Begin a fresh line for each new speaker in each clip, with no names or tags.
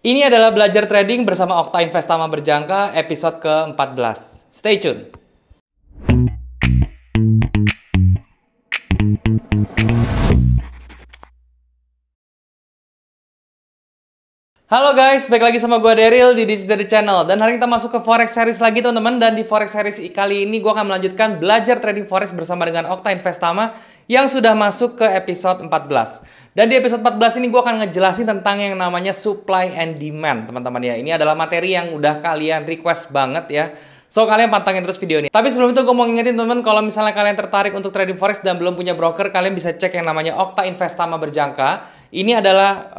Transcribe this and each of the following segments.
Ini adalah belajar trading bersama Okta Investama Berjangka episode ke-14. Stay tune. Halo guys, balik lagi sama gue Daryl di This is the Channel. Dan hari ini kita masuk ke Forex Series lagi teman-teman. Dan di Forex Series kali ini gue akan melanjutkan belajar trading Forex bersama dengan Okta Investama yang sudah masuk ke episode 14. Dan di episode 14 ini gue akan ngejelasin tentang yang namanya supply and demand teman-teman ya. Ini adalah materi yang udah kalian request banget ya. So, kalian pantangin terus video ini. Tapi sebelum itu gue mau ngingetin teman-teman, kalau misalnya kalian tertarik untuk trading forex dan belum punya broker, kalian bisa cek yang namanya Okta Investama Berjangka. Ini adalah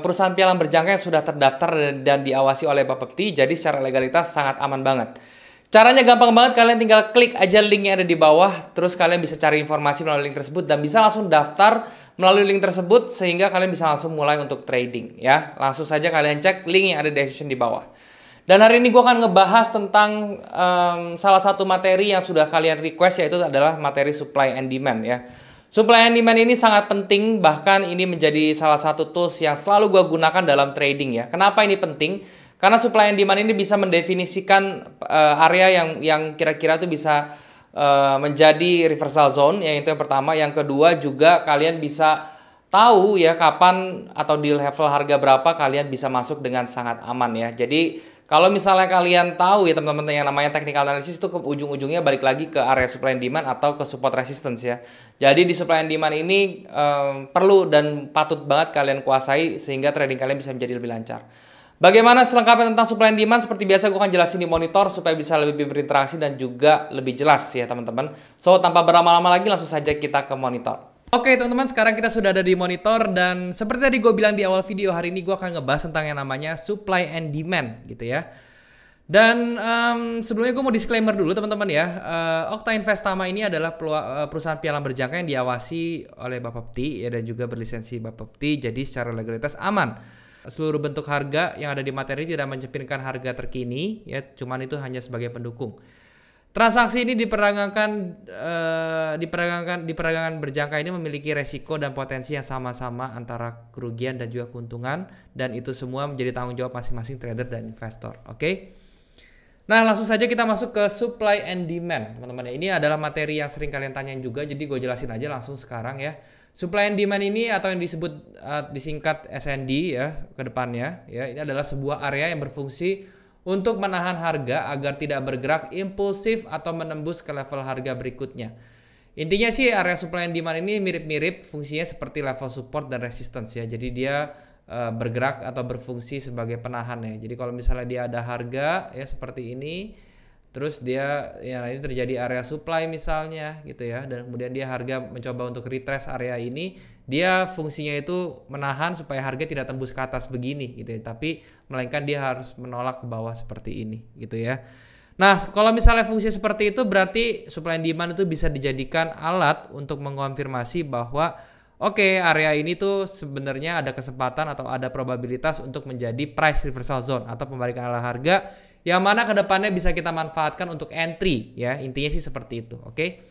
perusahaan pialang berjangka yang sudah terdaftar dan diawasi oleh Bapepti, jadi secara legalitas sangat aman banget. Caranya gampang banget, kalian tinggal klik aja link yang ada di bawah, terus kalian bisa cari informasi melalui link tersebut dan bisa langsung daftar melalui link tersebut sehingga kalian bisa langsung mulai untuk trading ya. Langsung saja kalian cek link yang ada di description di bawah. Dan hari ini gue akan ngebahas tentang salah satu materi yang sudah kalian request, yaitu adalah materi supply and demand ya. Supply and demand ini sangat penting, bahkan ini menjadi salah satu tools yang selalu gue gunakan dalam trading ya. Kenapa ini penting? Karena supply and demand ini bisa mendefinisikan area yang kira-kira tuh bisa menjadi reversal zone, yang itu yang pertama. Yang kedua juga kalian bisa tahu ya kapan atau di level harga berapa kalian bisa masuk dengan sangat aman ya. Jadi kalau misalnya kalian tahu ya teman-teman, yang namanya technical analysis itu ke ujung-ujungnya balik lagi ke area supply and demand atau ke support resistance ya. Jadi di supply and demand ini perlu dan patut banget kalian kuasai sehingga trading kalian bisa menjadi lebih lancar. Bagaimana selengkapnya tentang supply and demand? Seperti biasa gue akan jelasin di monitor supaya bisa lebih berinteraksi dan juga lebih jelas ya teman-teman. So, tanpa berlama-lama lagi langsung saja kita ke monitor. Oke teman-teman, sekarang kita sudah ada di monitor dan seperti tadi gue bilang di awal video, hari ini gue akan ngebahas tentang yang namanya supply and demand gitu ya. Dan sebelumnya gue mau disclaimer dulu teman-teman ya. Okta Investama ini adalah perusahaan pialang berjangka yang diawasi oleh Bapepti ya, dan juga berlisensi Bapepti, jadi secara legalitas aman. Seluruh bentuk harga yang ada di materi tidak mencerminkan harga terkini ya, cuman itu hanya sebagai pendukung. Transaksi ini di perdagangan berjangka ini memiliki resiko dan potensi yang sama-sama antara kerugian dan juga keuntungan, dan itu semua menjadi tanggung jawab masing-masing trader dan investor. Oke? Nah, langsung saja kita masuk ke supply and demand, teman-teman. Ini adalah materi yang sering kalian tanyain juga, jadi gue jelasin aja langsung sekarang ya. Supply and demand ini atau yang disebut disingkat SND ya ke depannya ya, ini adalah sebuah area yang berfungsi untuk menahan harga agar tidak bergerak impulsif atau menembus ke level harga berikutnya. Intinya sih area supply and demand ini mirip-mirip fungsinya seperti level support dan resistance ya. Jadi dia bergerak atau berfungsi sebagai penahan ya. Jadi kalau misalnya dia ada harga ya seperti ini, terus dia ya ini terjadi area supply misalnya gitu ya, dan kemudian dia harga mencoba untuk retrace area ini, dia fungsinya itu menahan supaya harga tidak tembus ke atas begini gitu ya, tapi melainkan dia harus menolak ke bawah seperti ini gitu ya. Nah, kalau misalnya fungsi seperti itu berarti supply and demand itu bisa dijadikan alat untuk mengonfirmasi bahwa oke, area ini tuh sebenarnya ada kesempatan atau ada probabilitas untuk menjadi price reversal zone atau pembalikan arah harga yang mana kedepannya bisa kita manfaatkan untuk entry ya. Intinya sih seperti itu, oke?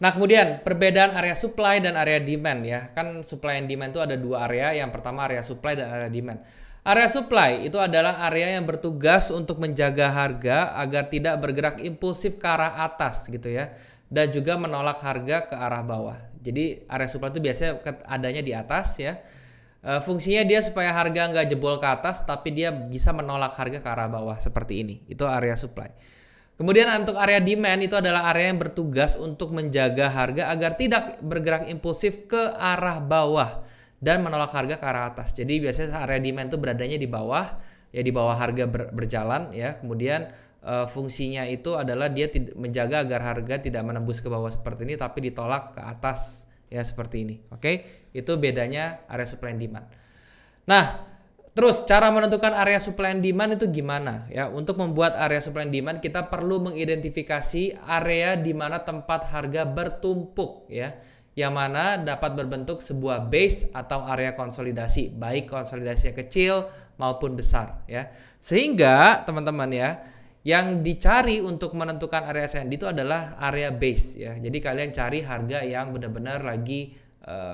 Nah, kemudian perbedaan area supply dan area demand ya. Kan supply and demand itu ada dua area. Yang pertama area supply dan area demand. Area supply itu adalah area yang bertugas untuk menjaga harga agar tidak bergerak impulsif ke arah atas gitu ya, dan juga menolak harga ke arah bawah. Jadi area supply itu biasanya adanya di atas ya. Fungsinya dia supaya harga nggak jebol ke atas, tapi dia bisa menolak harga ke arah bawah seperti ini. Itu area supply. Kemudian untuk area demand itu adalah area yang bertugas untuk menjaga harga agar tidak bergerak impulsif ke arah bawah dan menolak harga ke arah atas. Jadi biasanya area demand itu beradanya di bawah ya, di bawah harga berjalan ya. Kemudian fungsinya itu adalah dia menjaga agar harga tidak menembus ke bawah seperti ini, tapi ditolak ke atas ya seperti ini. Oke? Itu bedanya area supply and demand. Nah, terus cara menentukan area supply and demand itu gimana ya? Untuk membuat area supply and demand kita perlu mengidentifikasi area di mana tempat harga bertumpuk ya, yang mana dapat berbentuk sebuah base atau area konsolidasi, baik konsolidasinya kecil maupun besar ya. Sehingga teman-teman ya, yang dicari untuk menentukan area SND itu adalah area base ya. Jadi kalian cari harga yang benar-benar lagi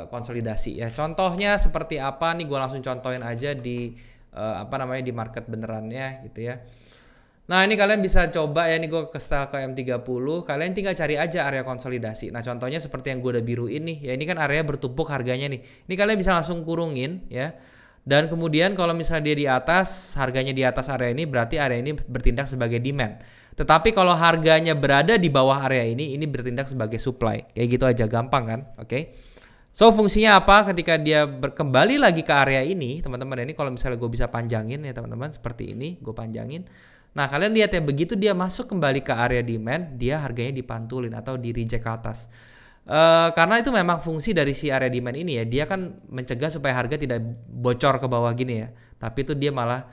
konsolidasi ya. Contohnya seperti apa nih, gue langsung contohin aja di apa namanya di market benerannya gitu ya. Nah ini kalian bisa coba ya, ini gue ke style ke M30, kalian tinggal cari aja area konsolidasi. Nah contohnya seperti yang gue udah biruin nih, ya ini kan area bertumpuk harganya nih. Ini kalian bisa langsung kurungin ya. Dan kemudian kalau misalnya dia di atas, harganya di atas area ini, berarti area ini bertindak sebagai demand. Tetapi kalau harganya berada di bawah area ini bertindak sebagai supply. Kayak gitu aja, gampang kan? Oke. So fungsinya apa ketika dia kembali lagi ke area ini, teman-teman. Ini kalau misalnya gue bisa panjangin ya teman-teman, seperti ini, gue panjangin. Nah kalian lihat ya, begitu dia masuk kembali ke area demand, dia harganya dipantulin atau di reject ke atas. Karena itu memang fungsi dari si area demand ini ya, dia kan mencegah supaya harga tidak bocor ke bawah gini ya. Tapi itu dia malah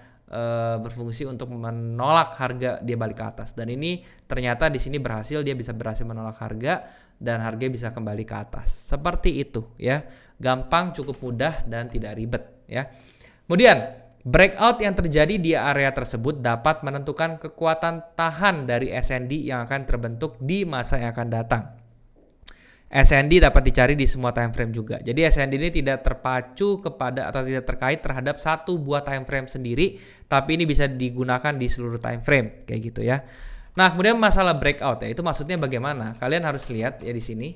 berfungsi untuk menolak harga dia balik ke atas. Dan ini ternyata di sini berhasil, dia bisa berhasil menolak harga dan harga bisa kembali ke atas. Seperti itu ya, gampang, cukup mudah dan tidak ribet ya. Kemudian breakout yang terjadi di area tersebut dapat menentukan kekuatan tahan dari SND yang akan terbentuk di masa yang akan datang. SND dapat dicari di semua time frame juga. Jadi SND ini tidak terpacu kepada atau tidak terkait terhadap satu buah time frame sendiri, tapi ini bisa digunakan di seluruh time frame kayak gitu ya. Nah, kemudian masalah breakout ya, itu maksudnya bagaimana? Kalian harus lihat ya di sini.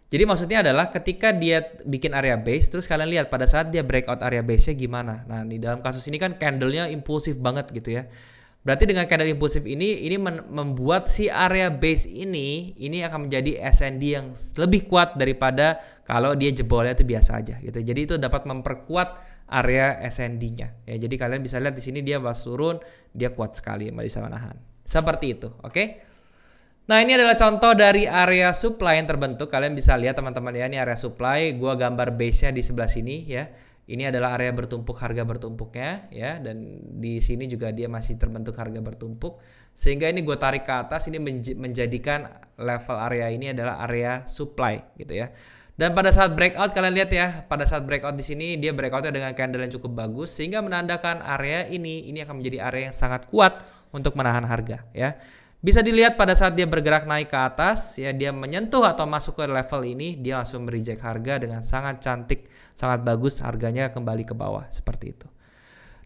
Jadi maksudnya adalah ketika dia bikin area base, terus kalian lihat pada saat dia breakout area base-nya gimana. Nah, di dalam kasus ini kan candle-nya impulsif banget gitu ya. Berarti dengan candle impulsif ini membuat si area base ini akan menjadi SND yang lebih kuat daripada kalau dia jebolnya itu biasa aja gitu. Jadi itu dapat memperkuat area SND-nya. Ya, jadi kalian bisa lihat di sini dia pas turun, dia kuat sekali, bisa menahan. Seperti itu, oke? Nah ini adalah contoh dari area supply yang terbentuk. Kalian bisa lihat teman-teman ya, ini area supply. Gua gambar base-nya di sebelah sini ya. Ini adalah area bertumpuk, harga bertumpuknya ya. Dan di sini juga dia masih terbentuk harga bertumpuk. Sehingga ini gue tarik ke atas, ini menjadikan level area ini adalah area supply gitu ya. Dan pada saat breakout kalian lihat ya, pada saat breakout di sini dia breakoutnya dengan candle yang cukup bagus. Sehingga menandakan area ini akan menjadi area yang sangat kuat untuk menahan harga ya. Bisa dilihat pada saat dia bergerak naik ke atas, ya dia menyentuh atau masuk ke level ini, dia langsung mereject harga dengan sangat cantik, sangat bagus, harganya kembali ke bawah seperti itu.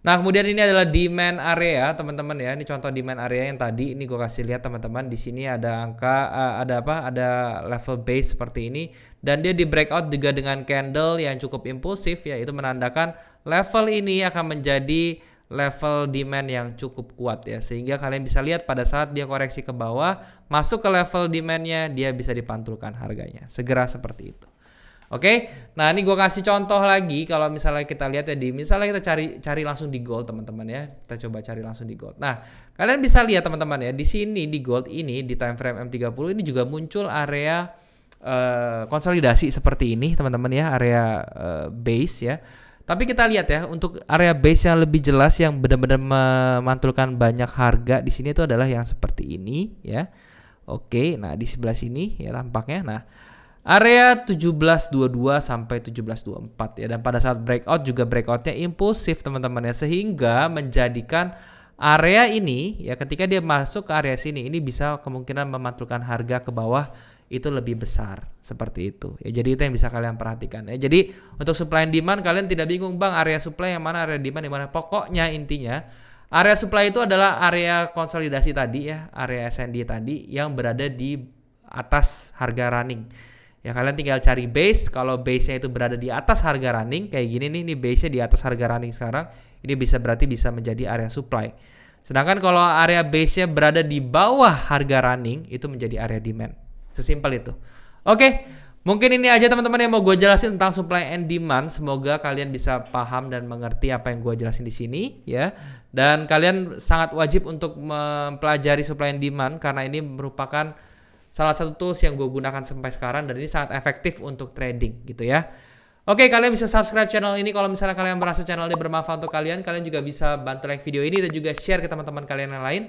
Nah kemudian ini adalah demand area teman-teman ya, ini contoh demand area yang tadi, ini gue kasih lihat teman-teman, di sini ada angka, ada level base seperti ini, dan dia di breakout juga dengan candle yang cukup impulsif ya, itu menandakan level ini akan menjadi level demand yang cukup kuat ya, sehingga kalian bisa lihat pada saat dia koreksi ke bawah masuk ke level demandnya, dia bisa dipantulkan harganya segera seperti itu. Oke, nah ini gue kasih contoh lagi. Kalau misalnya kita lihat ya, misalnya kita cari langsung di gold teman-teman ya, kita coba cari langsung di gold. Nah kalian bisa lihat teman-teman ya, di sini di gold ini di time frame M30 ini juga muncul area konsolidasi seperti ini teman-teman ya, area base ya. Tapi kita lihat ya, untuk area base yang lebih jelas yang benar-benar memantulkan banyak harga di sini itu adalah yang seperti ini ya. Oke, nah di sebelah sini ya tampaknya. Nah, area 1722 sampai 1724 ya, dan pada saat breakout juga breakoutnya impulsif teman-teman ya, sehingga menjadikan area ini ya, ketika dia masuk ke area sini, ini bisa kemungkinan memantulkan harga ke bawah itu lebih besar seperti itu ya. Jadi itu yang bisa kalian perhatikan ya. Jadi untuk supply and demand kalian tidak bingung, bang area supply yang mana, area demand yang mana. Pokoknya intinya area supply itu adalah area konsolidasi tadi ya, area SND tadi yang berada di atas harga running ya. Kalian tinggal cari base, kalau base-nya itu berada di atas harga running kayak gini nih, ini base-nya di atas harga running sekarang, ini berarti bisa menjadi area supply. Sedangkan kalau area base-nya berada di bawah harga running, itu menjadi area demand. Sesimpel itu. Oke, mungkin ini aja teman-teman yang mau gue jelasin tentang supply and demand. Semoga kalian bisa paham dan mengerti apa yang gue jelasin di sini ya. Dan kalian sangat wajib untuk mempelajari supply and demand karena ini merupakan salah satu tools yang gue gunakan sampai sekarang dan ini sangat efektif untuk trading gitu ya. Oke, kalian bisa subscribe channel ini kalau misalnya kalian merasa channel ini bermanfaat untuk kalian. Kalian juga bisa bantu like video ini dan juga share ke teman-teman kalian yang lain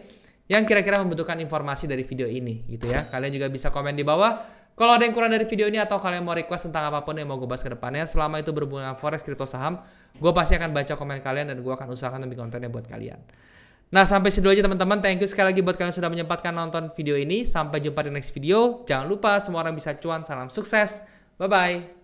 yang kira-kira membutuhkan informasi dari video ini gitu ya. Kalian juga bisa komen di bawah kalau ada yang kurang dari video ini atau kalian mau request tentang apapun yang mau gue bahas ke depannya. Selama itu berhubungan dengan forex, kripto, saham, gue pasti akan baca komen kalian dan gue akan usahakan lebih kontennya buat kalian. Nah sampai situ aja teman-teman. Thank you sekali lagi buat kalian sudah menyempatkan nonton video ini. Sampai jumpa di next video. Jangan lupa semua orang bisa cuan. Salam sukses. Bye-bye.